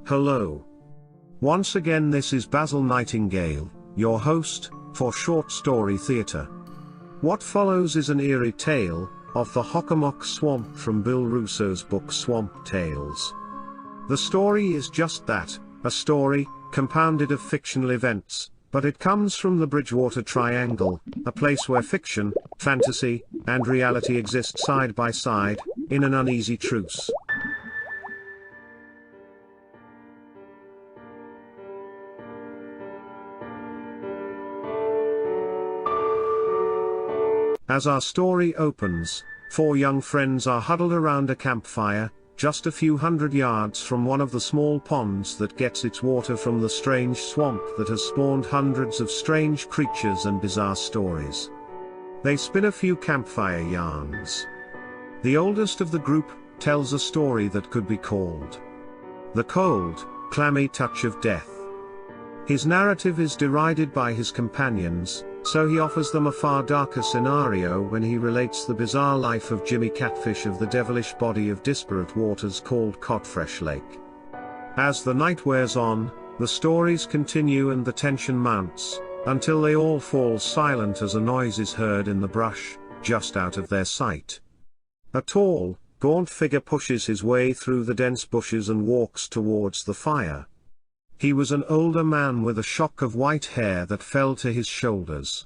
Hello. Once again, this is Basil Nightingale, your host, for Short Story Theatre. What follows is an eerie tale of the Hockomock Swamp from Bill Russo's book Swamp Tales. The story is just that, a story, compounded of fictional events, but it comes from the Bridgewater Triangle, a place where fiction, fantasy, and reality exist side by side, in an uneasy truce. As our story opens, four young friends are huddled around a campfire, just a few hundred yards from one of the small ponds that gets its water from the strange swamp that has spawned hundreds of strange creatures and bizarre stories. They spin a few campfire yarns. The oldest of the group tells a story that could be called The Cold, Clammy Touch of Death. His narrative is derided by his companions, so he offers them a far darker scenario when he relates the bizarre life of Jimmy Catfish of the devilish body of disparate waters called Codfresh Lake. As the night wears on, the stories continue and the tension mounts, until they all fall silent as a noise is heard in the brush, just out of their sight. A tall, gaunt figure pushes his way through the dense bushes and walks towards the fire. He was an older man with a shock of white hair that fell to his shoulders.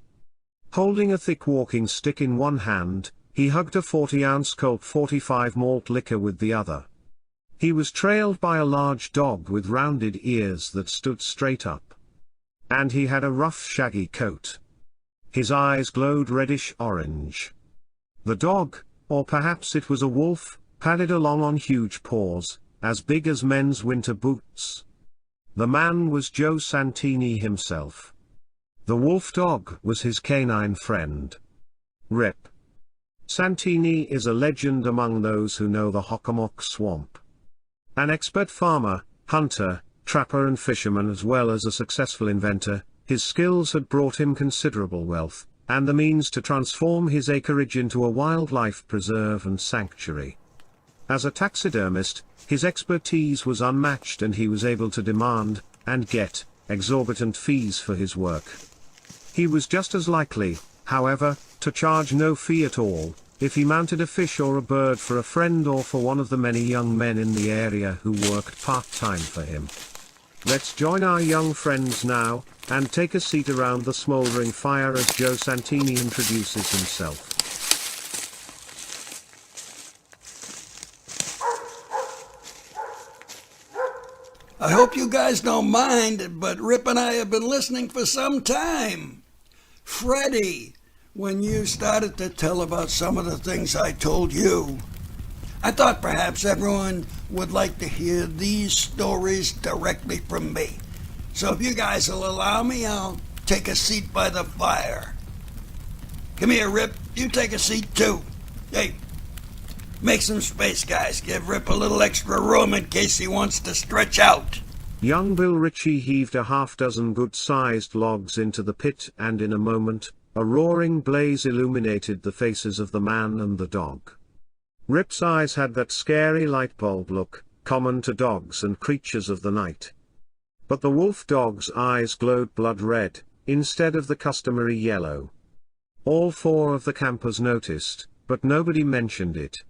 Holding a thick walking stick in one hand, he hugged a 40-ounce Colt 45 malt liquor with the other. He was trailed by a large dog with rounded ears that stood straight up. And he had a rough shaggy coat. His eyes glowed reddish-orange. The dog, or perhaps it was a wolf, padded along on huge paws, as big as men's winter boots. The man was Joe Santini himself. The wolf dog was his canine friend, Rip. Santini is a legend among those who know the Hockomock Swamp. An expert farmer, hunter, trapper and fisherman as well as a successful inventor, his skills had brought him considerable wealth, and the means to transform his acreage into a wildlife preserve and sanctuary. As a taxidermist, his expertise was unmatched and he was able to demand, and get, exorbitant fees for his work. He was just as likely, however, to charge no fee at all, if he mounted a fish or a bird for a friend or for one of the many young men in the area who worked part-time for him. Let's join our young friends now, and take a seat around the smouldering fire as Joe Santini introduces himself. I hope you guys don't mind, but Rip and I have been listening for some time. Freddie, when you started to tell about some of the things I told you, I thought perhaps everyone would like to hear these stories directly from me. So if you guys will allow me, I'll take a seat by the fire. Come here, Rip. You take a seat too. Hey, make some space, guys. Give Rip a little extra room in case he wants to stretch out. Young Bill Ritchie heaved a half-dozen good-sized logs into the pit and in a moment, a roaring blaze illuminated the faces of the man and the dog. Rip's eyes had that scary light bulb look, common to dogs and creatures of the night. But the wolf dog's eyes glowed blood red, instead of the customary yellow. All four of the campers noticed, but nobody mentioned it.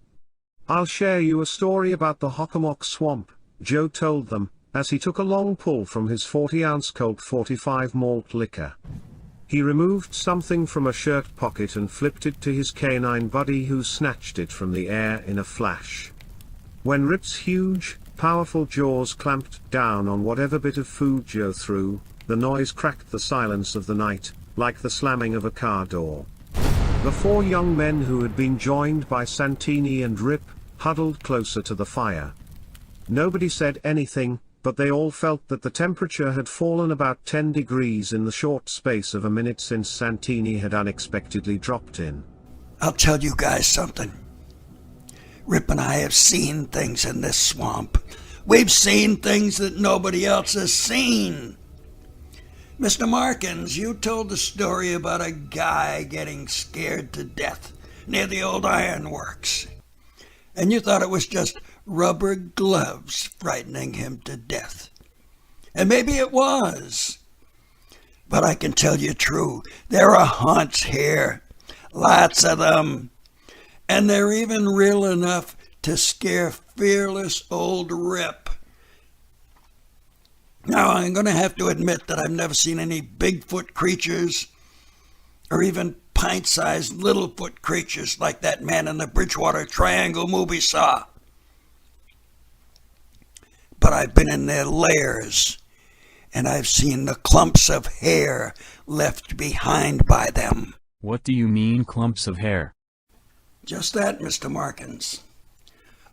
"I'll share you a story about the Hockomock Swamp," Joe told them, as he took a long pull from his 40-ounce Colt 45 malt liquor. He removed something from a shirt pocket and flipped it to his canine buddy, who snatched it from the air in a flash. When Rip's huge, powerful jaws clamped down on whatever bit of food Joe threw, the noise cracked the silence of the night, like the slamming of a car door. The four young men who had been joined by Santini and Rip, huddled closer to the fire. Nobody said anything, but they all felt that the temperature had fallen about 10 degrees in the short space of a minute since Santini had unexpectedly dropped in. I'll tell you guys something. Rip and I have seen things in this swamp. We've seen things that nobody else has seen. Mr. Markins, you told the story about a guy getting scared to death near the old ironworks. and you thought it was just rubber gloves frightening him to death. And maybe it was. But I can tell you true, there are haunts here. Lots of them. And they're even real enough to scare fearless old Rip. Now, I'm going to have to admit that I've never seen any Bigfoot creatures or even pint-sized Littlefoot creatures like that man in the Bridgewater Triangle movie saw. But I've been in their lairs, and I've seen the clumps of hair left behind by them. What do you mean, clumps of hair? Just that, Mr. Markins.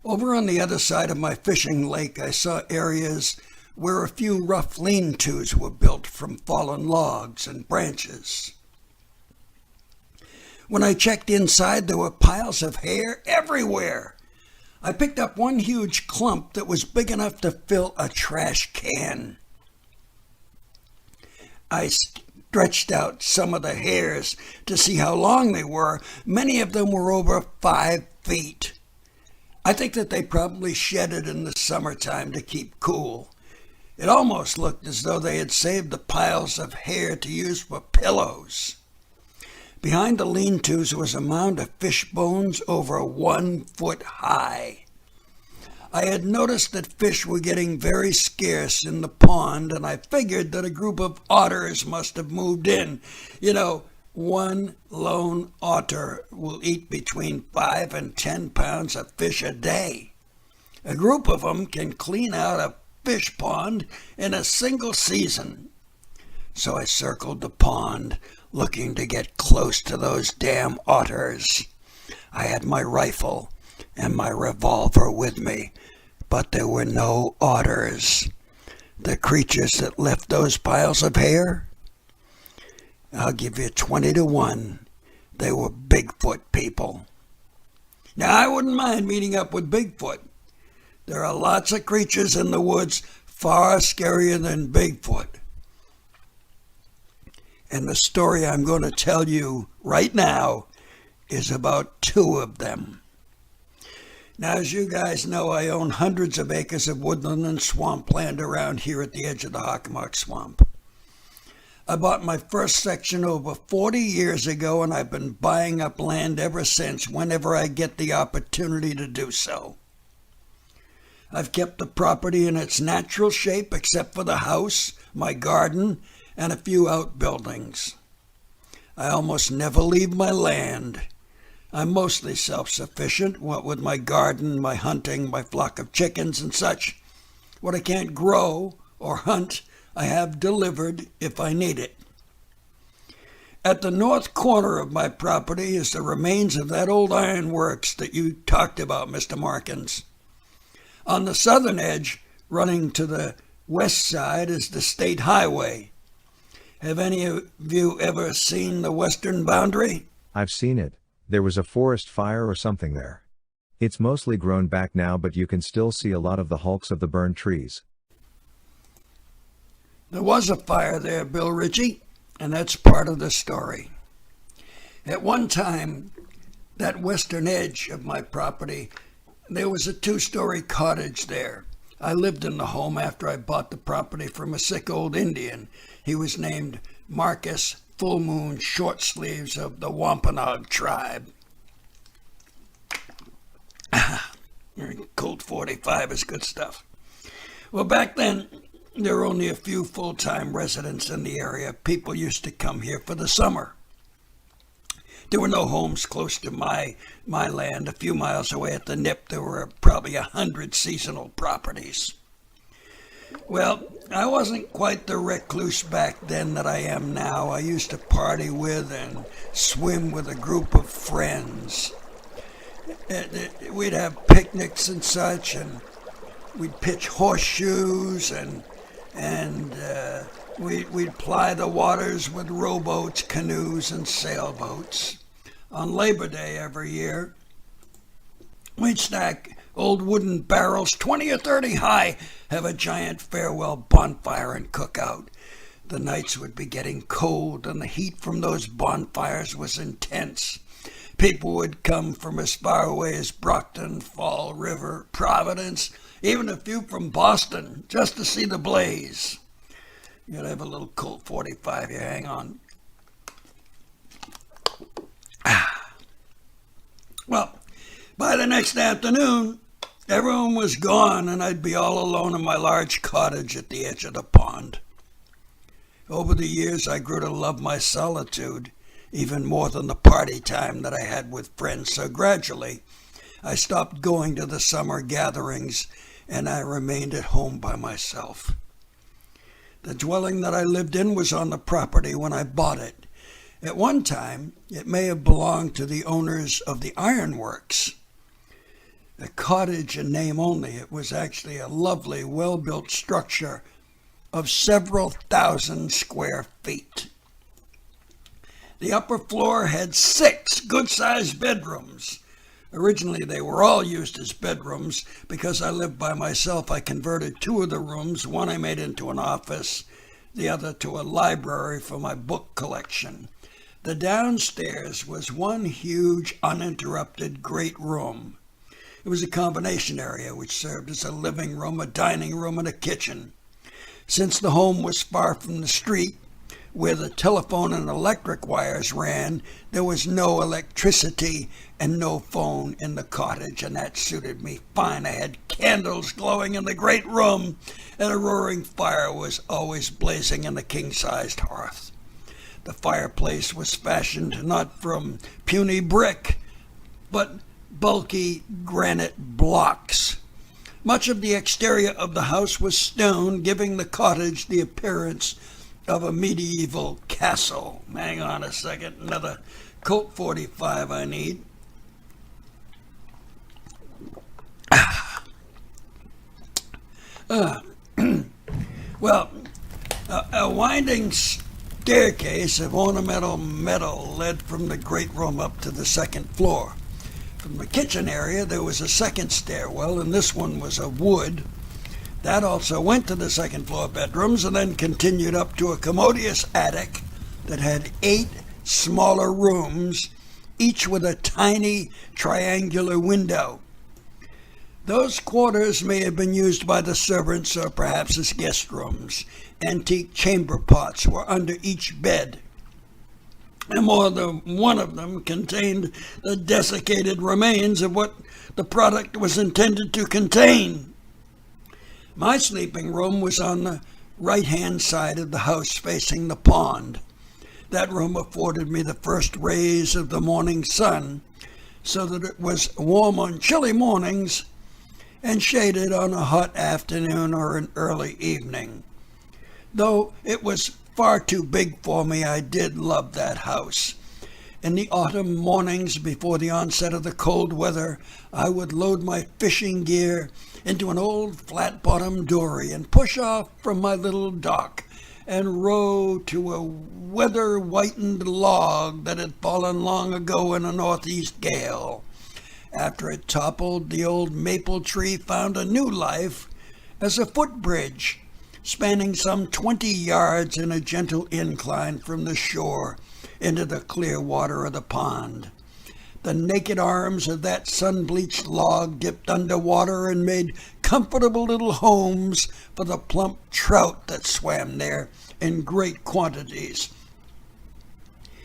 Over on the other side of my fishing lake, I saw areas where a few rough lean-tos were built from fallen logs and branches. When I checked inside, there were piles of hair everywhere. I picked up one huge clump that was big enough to fill a trash can. I stretched out some of the hairs to see how long they were. Many of them were over 5 feet. I think that they probably shedded in the summertime to keep cool. It almost looked as though they had saved the piles of hair to use for pillows. Behind the lean-tos was a mound of fish bones over 1 foot high. I had noticed that fish were getting very scarce in the pond, and I figured that a group of otters must have moved in. You know, one lone otter will eat between 5 and 10 pounds of fish a day. A group of them can clean out a fish pond in a single season. So I circled the pond, looking to get close to those damn otters. I had my rifle and my revolver with me, but there were no otters. The creatures that left those piles of hair, I'll give you 20 to 1. They were Bigfoot people. Now, I wouldn't mind meeting up with Bigfoot. There are lots of creatures in the woods far scarier than Bigfoot. And the story I'm going to tell you right now is about 2 of them. Now, as you guys know, I own hundreds of acres of woodland and swampland around here at the edge of the Hockomock Swamp. I bought my first section over 40 years ago, and I've been buying up land ever since whenever I get the opportunity to do so. I've kept the property in its natural shape except for the house, my garden, and a few outbuildings. I almost never leave my land. I'm mostly self-sufficient, what with my garden, my hunting, my flock of chickens and such. What I can't grow or hunt, I have delivered if I need it. At the north corner of my property is the remains of that old ironworks that you talked about, Mr. Markins. On the southern edge, running to the west side, is the state highway. Have any of you ever seen the western boundary? I've seen it. There was a forest fire or something there. It's mostly grown back now, but you can still see a lot of the hulks of the burned trees. There was a fire there, Bill Ritchie, and that's part of the story. At one time, that western edge of my property, there was a 2-story cottage there. I lived in the home after I bought the property from a sick old Indian. He was named Marcus Full Moon Shortsleeves of the Wampanoag tribe. Colt 45 is good stuff. Well, back then, there were only a few full-time residents in the area. People used to come here for the summer. There were no homes close to my land. A few miles away at the nip, there were probably 100 seasonal properties. Well, I wasn't quite the recluse back then that I am now. I used to party with and swim with a group of friends. We'd have picnics and such, and we'd pitch horseshoes, and we'd ply the waters with rowboats, canoes, and sailboats. On Labor Day every year, we'd stack old wooden barrels 20 or 30 high, have a giant farewell bonfire and cook out. The nights would be getting cold, and the heat from those bonfires was intense. People would come from as far away as Brockton, Fall River, Providence, even a few from Boston, just to see the blaze. You'd have a little Colt 45 here, hang on. Well, by the next afternoon, everyone was gone and I'd be all alone in my large cottage at the edge of the pond. Over the years, I grew to love my solitude, even more than the party time that I had with friends. So gradually, I stopped going to the summer gatherings and I remained at home by myself. The dwelling that I lived in was on the property when I bought it. At one time, it may have belonged to the owners of the ironworks. A cottage in name only, it was actually a lovely, well-built structure of several thousand square feet. The upper floor had 6 good-sized bedrooms. Originally, they were all used as bedrooms. Because I lived by myself, I converted 2 of the rooms. One I made into an office, the other to a library for my book collection. The downstairs was one huge, uninterrupted great room. It was a combination area which served as a living room, a dining room, and a kitchen. Since the home was far from the street, where the telephone and electric wires ran, there was no electricity and no phone in the cottage, and that suited me fine. I had candles glowing in the great room, and a roaring fire was always blazing in the king-sized hearth. The fireplace was fashioned not from puny brick, but bulky granite blocks. Much of the exterior of the house was stone, giving the cottage the appearance of a medieval castle. Hang on a second, another Colt 45 I need. Well, a winding staircase of ornamental metal led from the great room up to the second floor. From the kitchen area, there was a second stairwell, and this one was of wood. That also went to the second floor bedrooms and then continued up to a commodious attic that had 8 smaller rooms, each with a tiny triangular window. Those quarters may have been used by the servants or perhaps as guest rooms. Antique chamber pots were under each bed, and more than one of them contained the desiccated remains of what the product was intended to contain. My sleeping room was on the right-hand side of the house facing the pond. That room afforded me the first rays of the morning sun, so that it was warm on chilly mornings and shaded on a hot afternoon or an early evening. Though it was far too big for me, I did love that house. In the autumn mornings before the onset of the cold weather, I would load my fishing gear into an old flat-bottomed dory and push off from my little dock and row to a weather-whitened log that had fallen long ago in a northeast gale. After it toppled, the old maple tree found a new life as a footbridge, spanning some 20 yards in a gentle incline from the shore into the clear water of the pond. The naked arms of that sun-bleached log dipped underwater and made comfortable little homes for the plump trout that swam there in great quantities.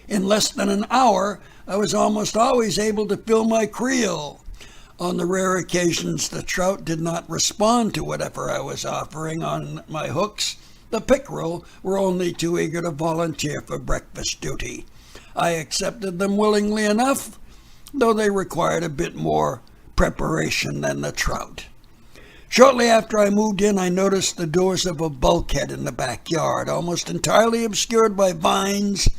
In less than an hour, I was almost always able to fill my creel. On the rare occasions the trout did not respond to whatever I was offering on my hooks, the pickerel were only too eager to volunteer for breakfast duty. I accepted them willingly enough, though they required a bit more preparation than the trout. Shortly after I moved in, I noticed the doors of a bulkhead in the backyard, almost entirely obscured by vines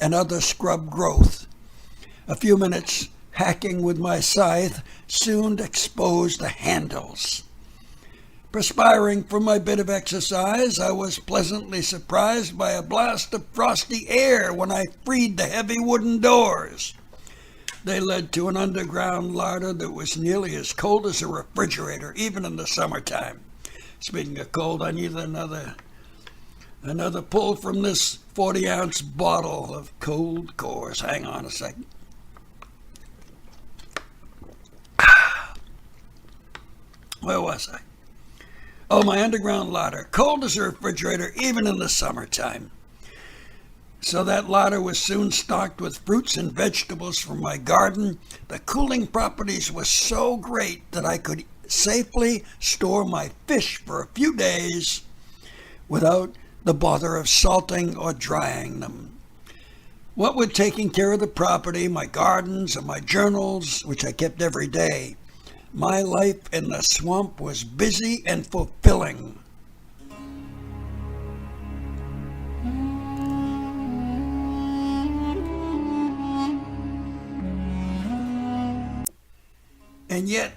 and other scrub growth. A few minutes hacking with my scythe soon exposed the handles. Perspiring from my bit of exercise, I was pleasantly surprised by a blast of frosty air when I freed the heavy wooden doors. They led to an underground larder that was nearly as cold as a refrigerator, even in the summertime. Speaking of cold, I need another pull from this 40-ounce bottle of cold cores. Hang on a second. Where was I? Oh, my underground larder, cold as a refrigerator even in the summertime. So that larder was soon stocked with fruits and vegetables from my garden. The cooling properties were so great that I could safely store my fish for a few days without the bother of salting or drying them. What with taking care of the property, my gardens, and my journals, which I kept every day, my life in the swamp was busy and fulfilling. And yet,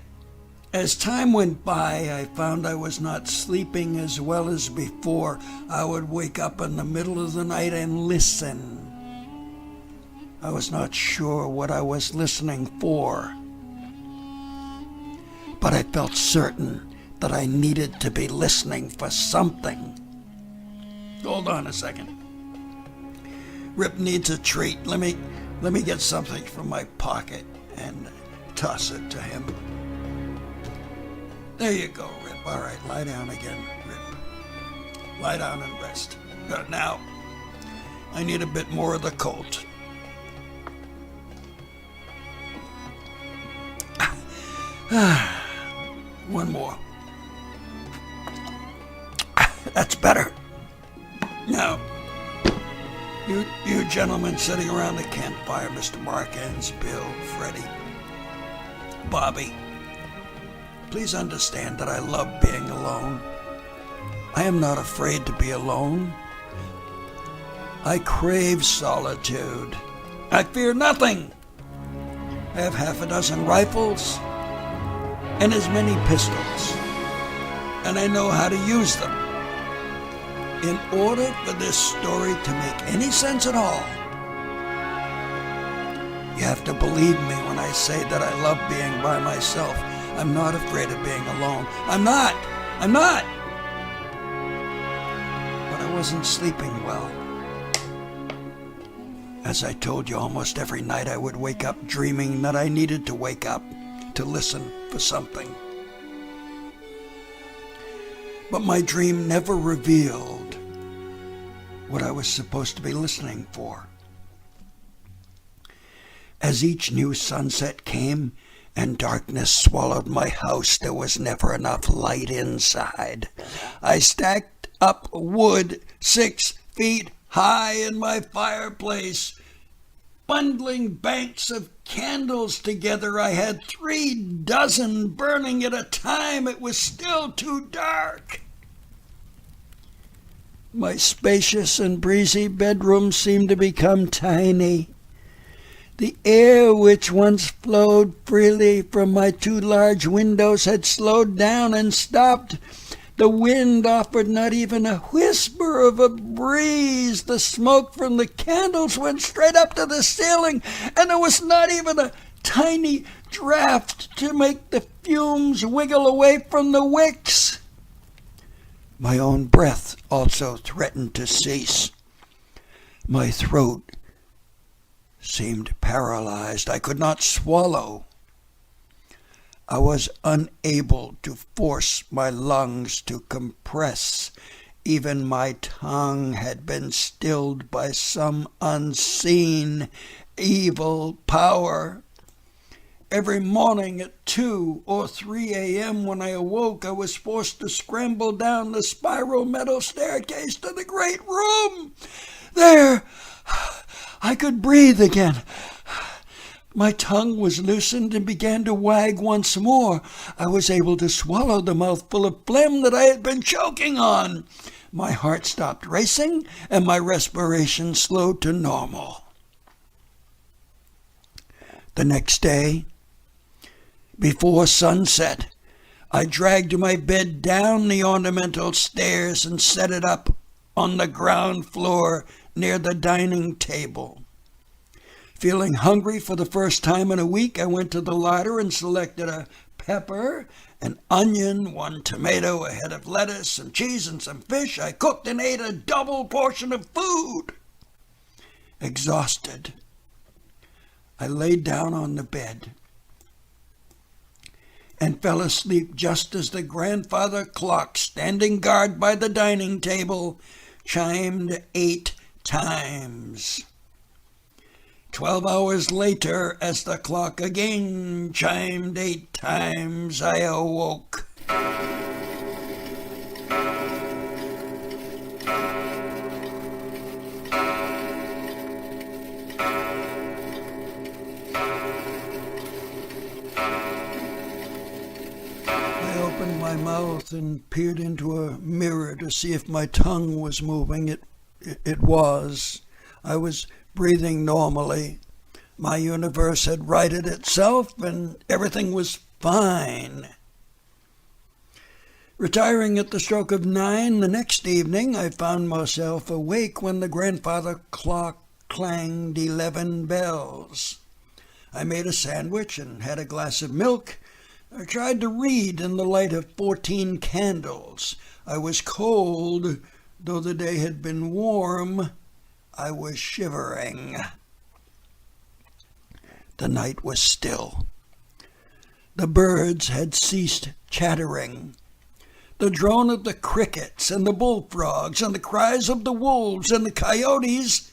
as time went by, I found I was not sleeping as well as before. I would wake up in the middle of the night and listen. I was not sure what I was listening for, but I felt certain that I needed to be listening for something. Hold on a second. Rip needs a treat. Let me get something from my pocket and toss it to him. There you go, Rip. All right, lie down again, Rip. Lie down and rest. Now, I need a bit more of the Colt. One more. That's better. Now, you gentlemen sitting around the campfire, Mr. Markins, Bill, Freddie, Bobby, please understand that I love being alone. I am not afraid to be alone. I crave solitude. I fear nothing. I have half a dozen rifles and as many pistols, and I know how to use them. In order for this story to make any sense at all, you have to believe me when I say that I love being by myself. I'm not afraid of being alone. I'm not. But I wasn't sleeping well. As I told you, almost every night I would wake up dreaming that I needed to wake up to listen for something. But my dream never revealed what I was supposed to be listening for. As each new sunset came and darkness swallowed my house, there was never enough light inside. I stacked up wood 6 feet high in my fireplace, bundling banks of candles together. I had 3 dozen burning at a time. It was still too dark. My spacious and breezy bedroom seemed to become tiny. The air which once flowed freely from my 2 large windows had slowed down and stopped. The wind offered not even a whisper of a breeze. The smoke from the candles went straight up to the ceiling, and there was not even a tiny draft to make the fumes wiggle away from the wicks. My own breath also threatened to cease. My throat seemed paralyzed. I could not swallow. I was unable to force my lungs to compress. Even my tongue had been stilled by some unseen evil power. Every morning at 2 or 3 a.m. when I awoke, I was forced to scramble down the spiral metal staircase to the great room. There, I could breathe again. My tongue was loosened and began to wag once more. I was able to swallow the mouthful of phlegm that I had been choking on. My heart stopped racing, and my respiration slowed to normal. The next day, before sunset, I dragged my bed down the ornamental stairs and set it up on the ground floor near the dining table. Feeling hungry for the first time in a week, I went to the larder and selected a pepper, an onion, 1 tomato, a head of lettuce, some cheese, and some fish. I cooked and ate a double portion of food. Exhausted, I laid down on the bed. and fell asleep just as the grandfather clock, standing guard by the dining table, chimed 8 times. 12 hours later, as the clock again chimed 8 times, I awoke. I opened my mouth and peered into a mirror to see if my tongue was moving. It was. I was breathing normally. My universe had righted itself and everything was fine. Retiring at the stroke of 9 the next evening, I found myself awake when the grandfather clock clanged 11 bells. I made a sandwich and had a glass of milk. I tried to read in the light of 14 candles. I was cold, though the day had been warm. I was shivering. The night was still. The birds had ceased chattering. The drone of the crickets and the bullfrogs and the cries of the wolves and the coyotes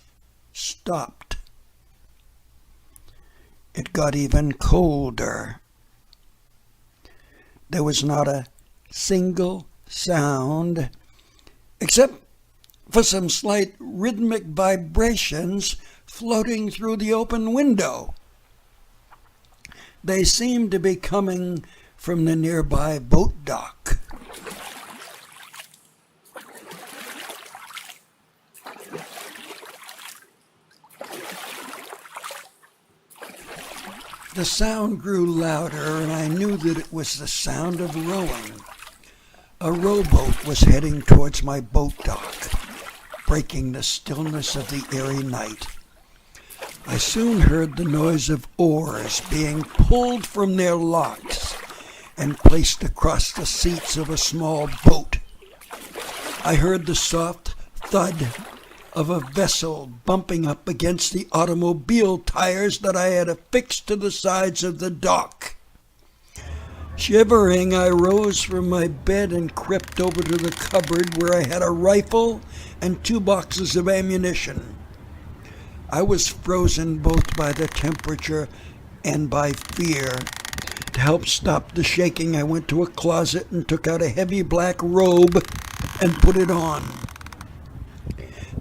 stopped. It got even colder. There was not a single sound, except for some slight rhythmic vibrations floating through the open window. They seemed to be coming from the nearby boat dock. The sound grew louder, and I knew that it was the sound of rowing. A rowboat was heading towards my boat dock, breaking the stillness of the airy night. I soon heard the noise of oars being pulled from their locks and placed across the seats of a small boat. I heard the soft thud of a vessel bumping up against the automobile tires that I had affixed to the sides of the dock. Shivering, I rose from my bed and crept over to the cupboard where I had a rifle and 2 boxes of ammunition. I was frozen both by the temperature and by fear. To help stop the shaking, I went to a closet and took out a heavy black robe and put it on.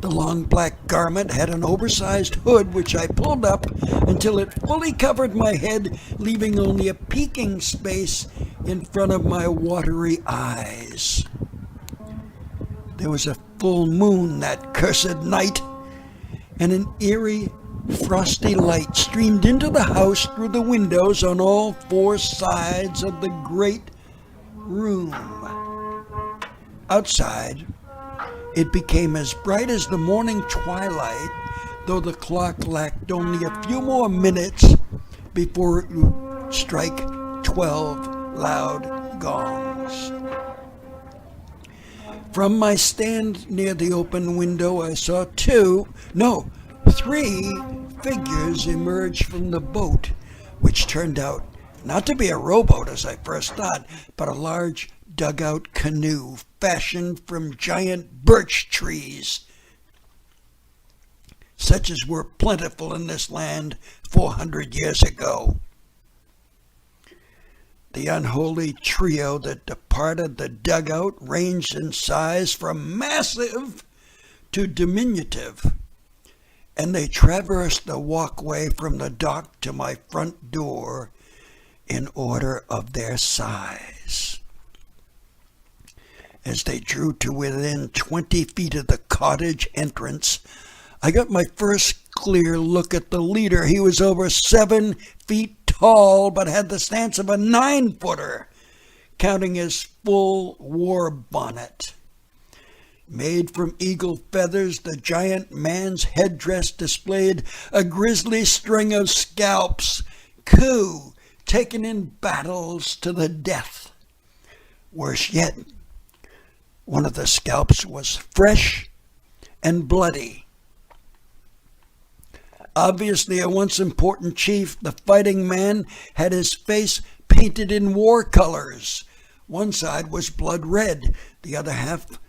The long black garment had an oversized hood which I pulled up until it fully covered my head, leaving only a peeking space in front of my watery eyes. There was a full moon that cursed night, and an eerie, frosty light streamed into the house through the windows on all 4 sides of the great room. Outside, it became as bright as the morning twilight, though the clock lacked only a few more minutes before it would strike 12 loud gongs. From my stand near the open window, I saw 3 figures emerge from the boat, which turned out not to be a rowboat as I first thought, but a large dugout canoe fashioned from giant birch trees, such as were plentiful in this land 400 years ago. The unholy trio that departed the dugout ranged in size from massive to diminutive, and they traversed the walkway from the dock to my front door in order of their size. As they drew to within 20 feet of the cottage entrance, I got my first clear look at the leader. He was over 7 feet tall, but had the stance of a 9-footer, counting his full war bonnet. Made from eagle feathers, the giant man's headdress displayed a grisly string of scalps, coup, taken in battles to the death. Worse yet, one of the scalps was fresh and bloody. Obviously a once important chief, the fighting man had his face painted in war colors. One side was blood red. The other half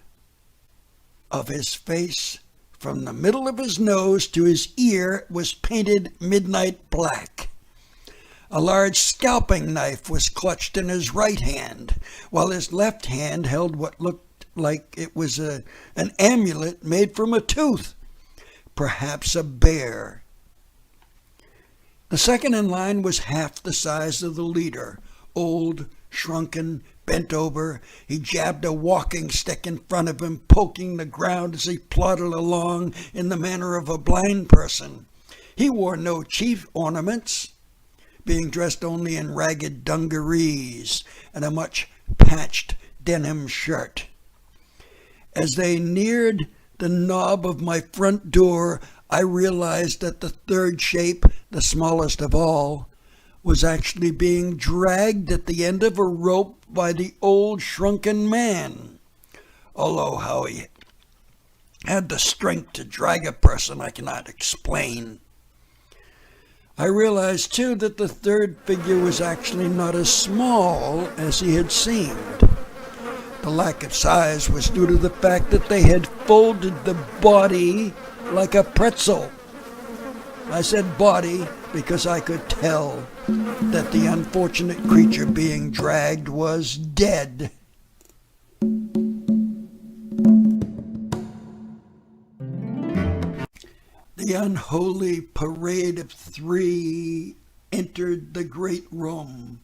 of his face, from the middle of his nose to his ear, was painted midnight black. A large scalping knife was clutched in his right hand, while his left hand held what looked like it was an amulet made from a tooth, perhaps a bear. The second in line was half the size of the leader, old, shrunken, bent over. He jabbed a walking stick in front of him, poking the ground as he plodded along in the manner of a blind person. He wore no chief ornaments, being dressed only in ragged dungarees and a much patched denim shirt. As they neared the knob of my front door, I realized that the third shape, the smallest of all, was actually being dragged at the end of a rope by the old shrunken man. Although how he had the strength to drag a person, I cannot explain. I realized, too, that the third figure was actually not as small as he had seemed. The lack of size was due to the fact that they had folded the body like a pretzel. I said body because I could tell that the unfortunate creature being dragged was dead. The unholy parade of three entered the great room.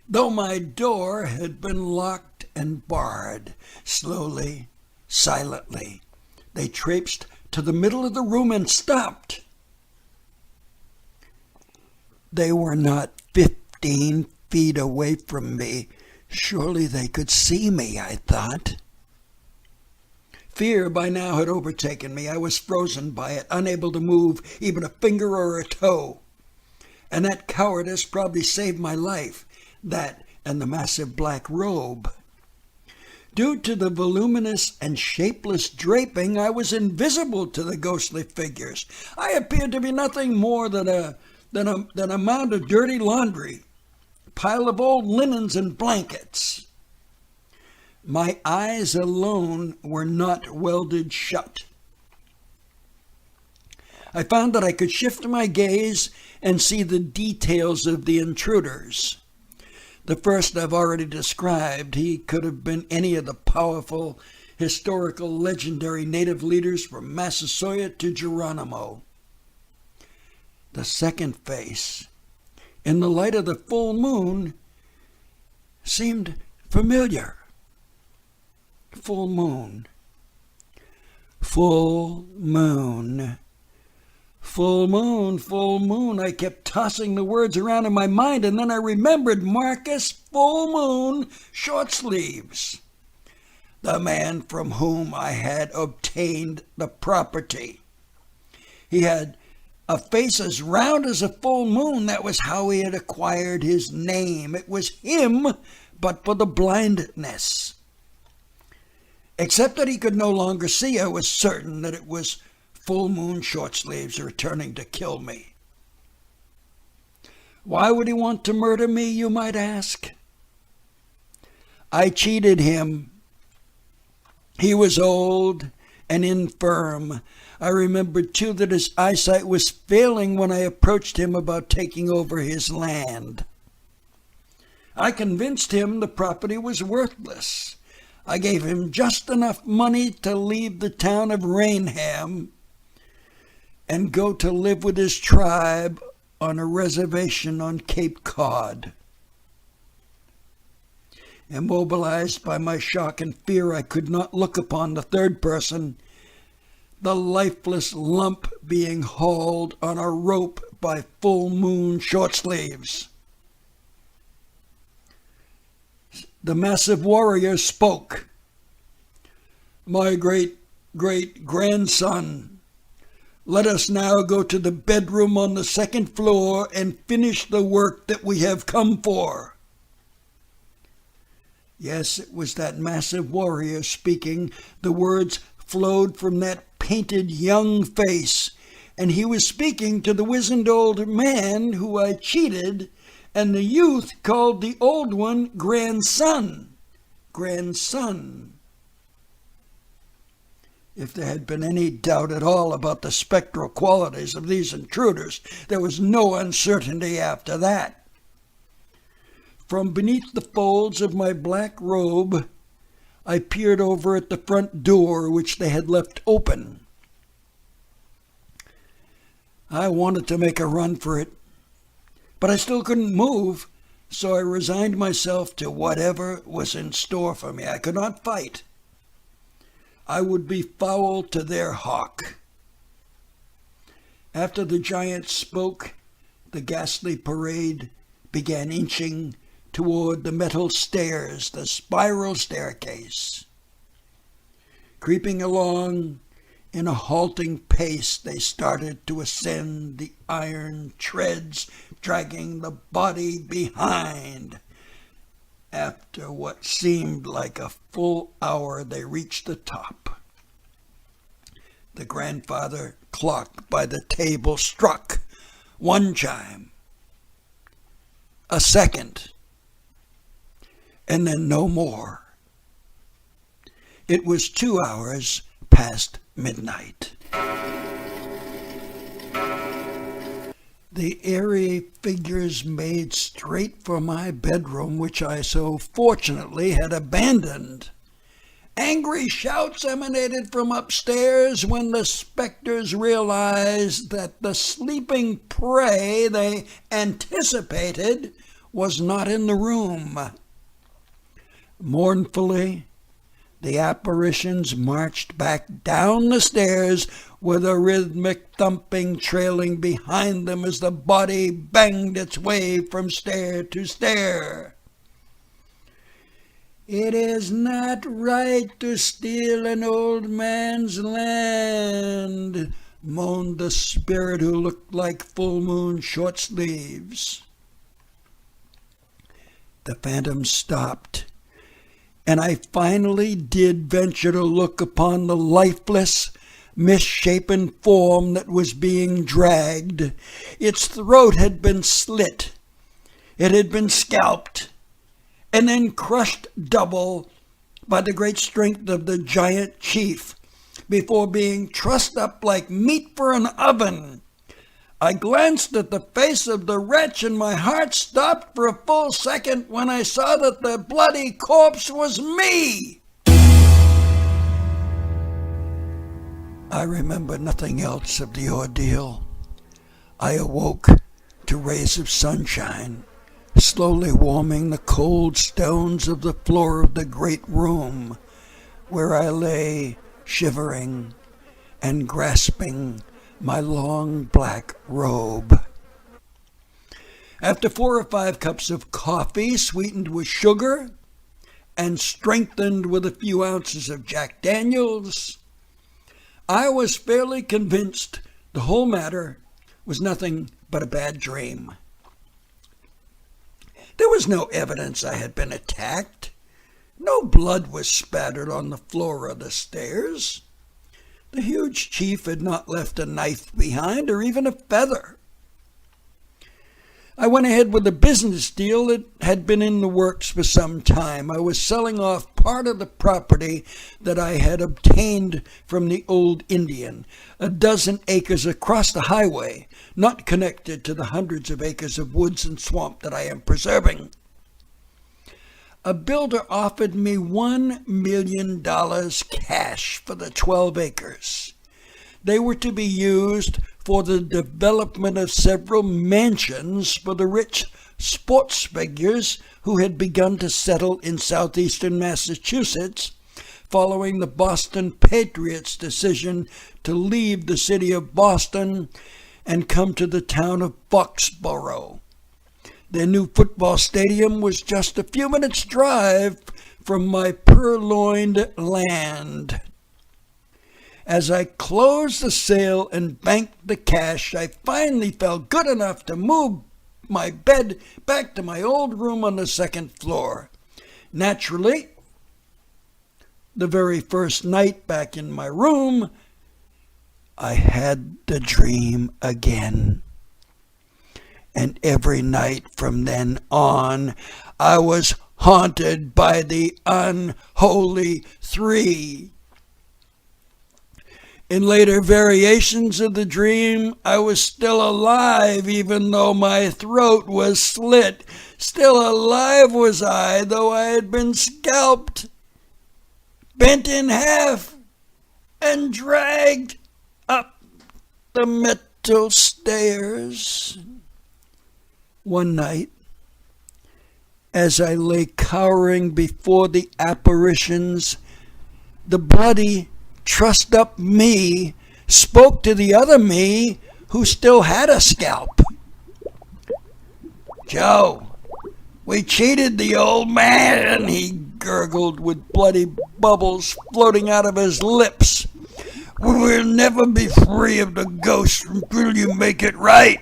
Though my door had been locked and barred, slowly, silently, they traipsed to the middle of the room and stopped. They were not 15 feet away from me. Surely they could see me, I thought. Fear by now had overtaken me. I was frozen by it, unable to move even a finger or a toe. And that cowardice probably saved my life, that and the massive black robe. Due to the voluminous and shapeless draping, I was invisible to the ghostly figures. I appeared to be nothing more than a mound of dirty laundry, a pile of old linens and blankets. My eyes alone were not welded shut. I found that I could shift my gaze and see the details of the intruders. The first I've already described. He could have been any of the powerful, historical, legendary native leaders from Massasoit to Geronimo. The second face, in the light of the full moon, seemed familiar. Full moon. Full moon. Full moon, full moon. I kept tossing the words around in my mind, and then I remembered Marcus Full Moon Shortsleeves, the man from whom I had obtained the property. He had a face as round as a full moon. That was how he had acquired his name. It was him, but for the blindness. Except that he could no longer see, I was certain that it was Full Moon Shortsleeves returning to kill me. Why would he want to murder me, you might ask? I cheated him. He was old and infirm. I remembered, too, that his eyesight was failing when I approached him about taking over his land. I convinced him the property was worthless. I gave him just enough money to leave the town of Rainham and go to live with his tribe on a reservation on Cape Cod. Immobilized by my shock and fear, I could not look upon the third person, the lifeless lump being hauled on a rope by Full Moon Shortsleeves. The massive warrior spoke. My great-great-grandson, let us now go to the bedroom on the second floor and finish the work that we have come for. Yes, it was that massive warrior speaking. The words flowed from that painted young face, and he was speaking to the wizened old man who I cheated and the youth called the old one grandson. Grandson. If there had been any doubt at all about the spectral qualities of these intruders, there was no uncertainty after that. From beneath the folds of my black robe, I peered over at the front door, which they had left open. I wanted to make a run for it, but I still couldn't move, so I resigned myself to whatever was in store for me. I could not fight. I would be foul to their hawk. After the giant spoke, the ghastly parade began inching toward the metal stairs, the spiral staircase. Creeping along in a halting pace, they started to ascend the iron treads, dragging the body behind. After what seemed like a full hour, they reached the top. The grandfather clock by the table struck one chime, a second, and then no more. It was 2 hours past midnight. The airy figures made straight for my bedroom, which I so fortunately had abandoned. Angry shouts emanated from upstairs when the specters realized that the sleeping prey they anticipated was not in the room. Mournfully, the apparitions marched back down the stairs with a rhythmic thumping trailing behind them as the body banged its way from stair to stair. "It is not right to steal an old man's land," moaned the spirit who looked like full moon short sleeves. The phantom stopped, and I finally did venture to look upon the lifeless, misshapen form that was being dragged. Its throat had been slit. It had been scalped, and then crushed double by the great strength of the giant chief, before being trussed up like meat for an oven. I glanced at the face of the wretch, and my heart stopped for a full second when I saw that the bloody corpse was me. I remember nothing else of the ordeal. I awoke to rays of sunshine, slowly warming the cold stones of the floor of the great room, where I lay shivering and grasping my long black robe. After 4 or 5 cups of coffee sweetened with sugar and strengthened with a few ounces of Jack Daniels, I was fairly convinced the whole matter was nothing but a bad dream. There was no evidence I had been attacked. No blood was spattered on the floor of the stairs. The huge chief had not left a knife behind or even a feather. I went ahead with a business deal that had been in the works for some time. I was selling off part of the property that I had obtained from the old Indian, a dozen acres across the highway, not connected to the hundreds of acres of woods and swamp that I am preserving. A builder offered me $1 million cash for the 12 acres. They were to be used for the development of several mansions for the rich sports figures who had begun to settle in southeastern Massachusetts following the Boston Patriots' decision to leave the city of Boston and come to the town of Foxborough. Their new football stadium was just a few minutes' drive from my purloined land. As I closed the sale and banked the cash, I finally felt good enough to move my bed back to my old room on the 2nd floor. Naturally, the very first night back in my room, I had the dream again. And every night from then on, I was haunted by the unholy three. In later variations of the dream, I was still alive, even though my throat was slit. Still alive was I, though I had been scalped, bent in half, and dragged up the metal stairs. One night, as I lay cowering before the apparitions, the bloody, trussed-up me spoke to the other me who still had a scalp. "Joe, we cheated the old man," he gurgled with bloody bubbles floating out of his lips. "We'll never be free of the ghost until you make it right."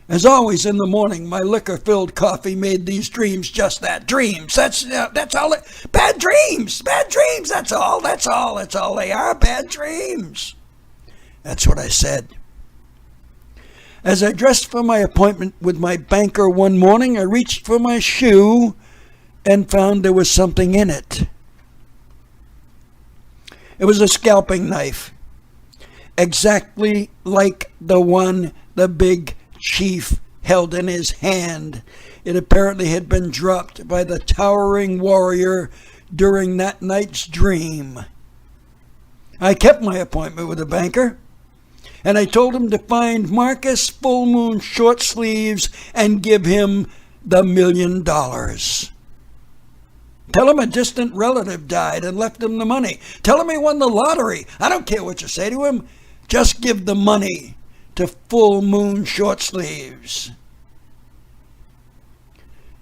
As always in the morning, my liquor-filled coffee made these dreams just that, dreams. That's all. Bad dreams, that's all they are, bad dreams. That's what I said. As I dressed for my appointment with my banker one morning, I reached for my shoe and found there was something in it. It was a scalping knife, exactly like the one the big chief held in his hand. It apparently had been dropped by the towering warrior during that night's dream. I kept my appointment with the banker, and I told him to find Marcus Full Moon Short Sleeves and give him the $1 million. Tell him a distant relative died and left him the money. Tell him he won the lottery. I don't care what you say to him. Just give the money to Full Moon Short Sleeves.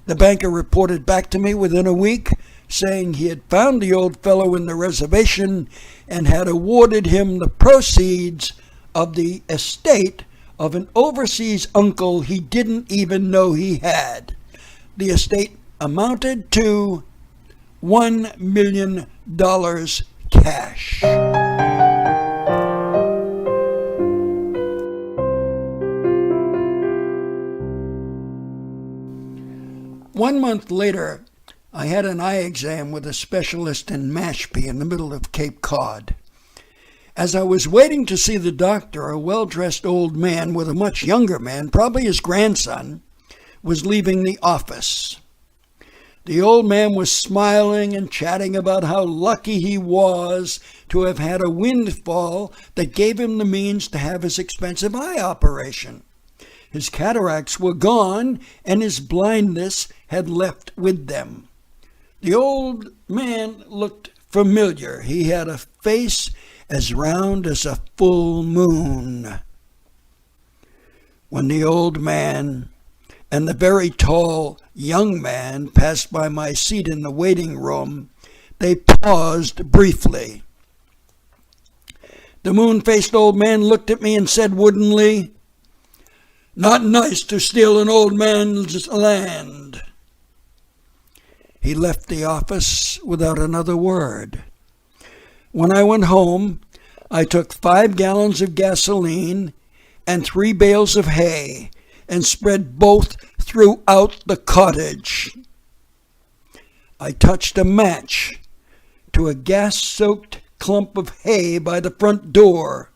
The banker reported back to me within a week, saying he had found the old fellow in the reservation and had awarded him the proceeds of the estate of an overseas uncle he didn't even know he had. The estate amounted to $1 million cash. One month later, I had an eye exam with a specialist in Mashpee in the middle of Cape Cod. As I was waiting to see the doctor, a well-dressed old man with a much younger man, probably his grandson, was leaving the office. The old man was smiling and chatting about how lucky he was to have had a windfall that gave him the means to have his expensive eye operation. His cataracts were gone, and his blindness had left with them. The old man looked familiar. He had a face as round as a full moon. When the old man and the very tall young man passed by my seat in the waiting room, they paused briefly. The moon-faced old man looked at me and said woodenly, "Not nice to steal an old man's land." He left the office without another word. When I went home, I took 5 gallons of gasoline and 3 bales of hay and spread both throughout the cottage. I touched a match to a gas-soaked clump of hay by the front door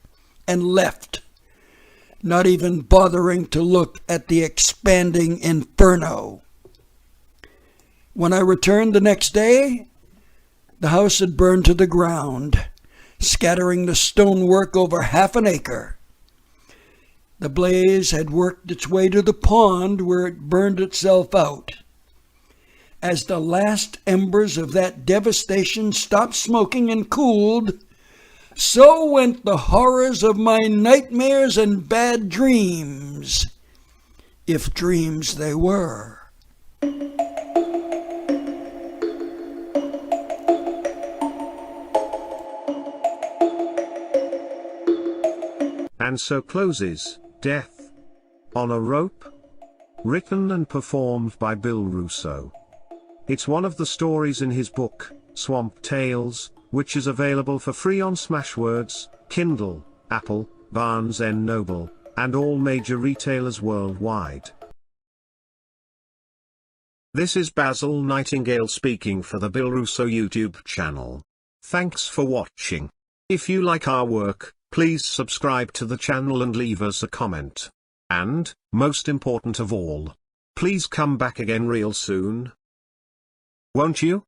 and left, not even bothering to look at the expanding inferno. When I returned the next day, the house had burned to the ground, scattering the stonework over half an acre. The blaze had worked its way to the pond where it burned itself out. As the last embers of that devastation stopped smoking and cooled, so went the horrors of my nightmares and bad dreams, if dreams they were. And so closes Death on a Rope, written and performed by Bill Russo. It's one of the stories in his book, Swamp Tales, which is available for free on Smashwords, Kindle, Apple, Barnes & Noble, and all major retailers worldwide. This is Basil Nightingale speaking for the Bill Russo YouTube channel. Thanks for watching. If you like our work, please subscribe to the channel and leave us a comment. And, most important of all, please come back again real soon. Won't you?